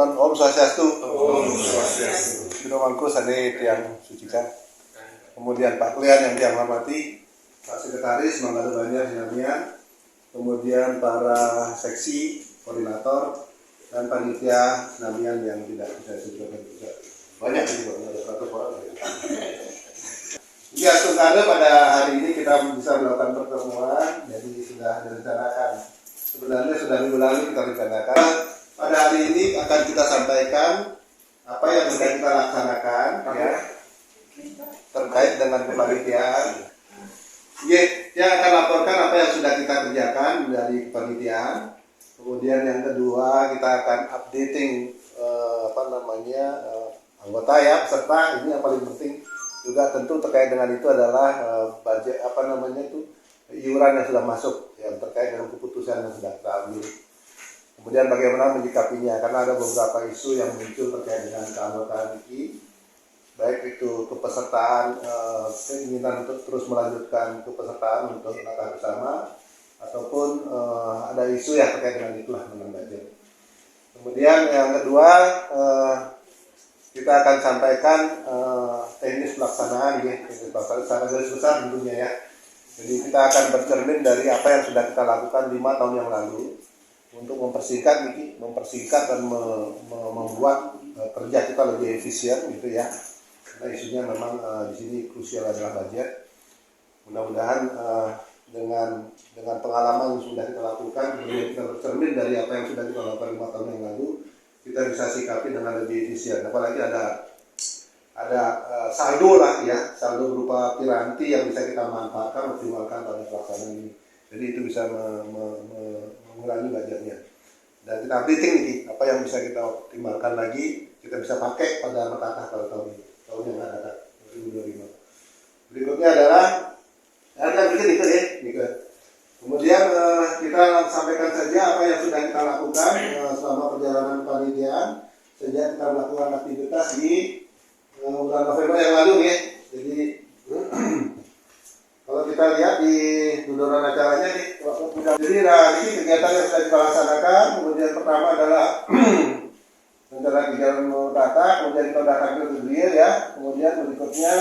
Punten Om Swastiastu. Om Swastiastu. Pinamangku sane tiang sucikan. Kemudian Pak Klian yang dia hormati, Pak Sekretaris Manggala Banjar Sinamian, kemudian para seksi, koordinator, dan panitia Sinamian yang tidak bisa disebutkan juga. Banyak juga, ada 100 orang. Ya, sebenarnya pada hari ini kita bisa melakukan pertemuan, jadi sudah direncanakan. Sebenarnya sudah minggu lalu kita rencanakan. Pada hari ini akan kita sampaikan apa yang sudah kita laksanakan, ya, terkait dengan kepanitiaan. Dia akan laporkan apa yang sudah kita kerjakan dari kepanitiaan. Kemudian yang kedua kita akan updating anggota ya, serta ini yang paling penting juga tentu terkait dengan itu adalah budget iuran yang sudah masuk yang terkait dengan keputusan yang sudah kita ambil. Kemudian bagaimana menyikapinya, karena ada beberapa isu yang muncul terkait dengan keanggotaan ini, baik itu kepesertaan, keinginan untuk terus melanjutkan kepesertaan untuk langkah bersama, ataupun ada isu yang terkait dengan itulah dengan budget. Kemudian yang kedua kita akan sampaikan teknis pelaksanaan, ya, secara garis besar tentunya ya. Jadi kita akan bercermin dari apa yang sudah kita lakukan 5 tahun yang lalu untuk mempersingkat dan membuat kerja kita lebih efisien gitu ya. Karena isunya memang di sini krusial adalah budget. Mudah-mudahan dengan pengalaman yang sudah kita lakukan, kemudian kita bercermin dari apa yang sudah kita lakukan 5 tahun yang lalu, kita bisa sikapi dengan lebih efisien. Apalagi ada saldo lah ya, saldo berupa piranti yang bisa kita manfaatkan, optimalkan pada pelaksanaan ini. Jadi itu bisa mengurangi budgetnya. Dan kita updating nih, apa yang bisa kita optimalkan lagi, kita bisa pakai pada Mekatah pada tahun yang akan datang, 2025. Berikutnya adalah kemudian kita sampaikan saja apa yang sudah kita lakukan selama perjalanan kepanitiaan sejak kita melakukan aktivitas di bulan November yang lalu ya. Jadi kalau kita lihat di duduran acaranya nih, jadi ini kegiatan yang sudah kita laksanakan. Kemudian pertama adalah rencana kegiatan kata, kemudian kita datang ke Gedir ya. Kemudian berikutnya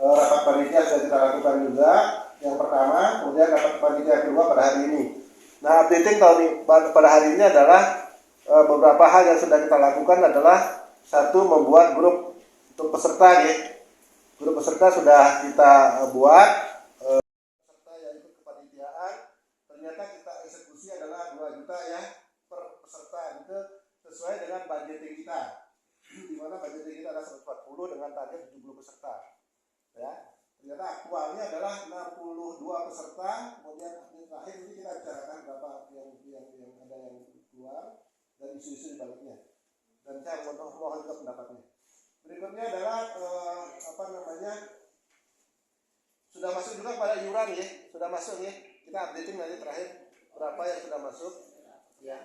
rapat panitia sudah kita lakukan juga. Yang pertama, kemudian rapat panitia kedua pada hari ini. Nah, updating pada hari ini adalah beberapa hal yang sudah kita lakukan adalah satu, membuat grup untuk peserta ya. Grup peserta sudah kita buat. Peserta yang ikut kepanitiaan ternyata kita eksekusi adalah 2 juta ya per peserta, itu sesuai dengan budgeting kita. Di mana budgeting kita ada 140 dengan target 70 peserta. Ya. Ternyata aktualnya adalah 62 peserta. Kemudian terakhir ini kita bicarakan berapa yang ada yang keluar dan isu-isu di baliknya. Dan saya mohon juga pendapatnya. Berikutnya adalah sudah masuk juga pada iuran ya, sudah masuk ya. Kita updating nanti terakhir berapa yang sudah masuk. Ya.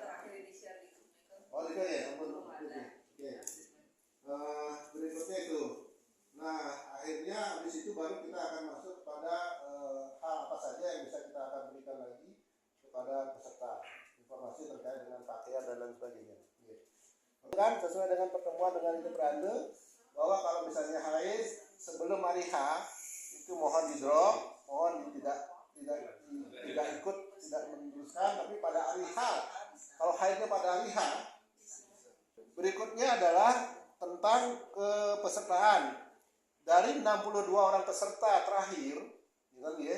Oh itu ya, ampun. Oke. Berikutnya itu. Nah, akhirnya habis itu baru kita akan masuk pada hal apa saja yang bisa kita akan berikan lagi kepada peserta, informasi terkait dengan pakaian dan lain sebagainya. Kan sesuai dengan pertemuan dengan itu beranda bahwa kalau misalnya haid sebelum hari H itu mohon di drop, mohon tidak ikut, tidak meneruskan, tapi pada hari H, kalau haidnya pada hari H. Berikutnya adalah tentang kepesertaan. Dari 62 orang peserta terakhir, ya,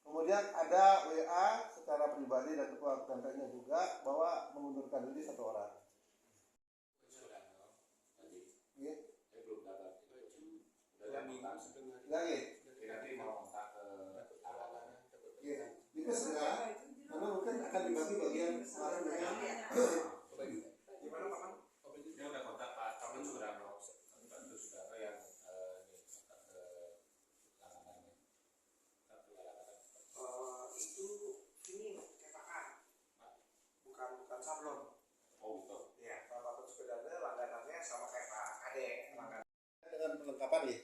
kemudian ada WA secara pribadi dan ketua pesantrennya juga bahwa mengundurkan diri 1 orang. Ya. Nanti mau kontak ke ya. Itu segera, karena mungkin akan dibagi bagian kemarin dengan gimana Pak? Dia udah kontak Pak, kamu sudah mau bantu saudara yang bukan sablon. Oh betul. Iya, kalau Pak sebenarnya langganannya sama kayak Pak Ade, langganan dengan perlengkapan ya.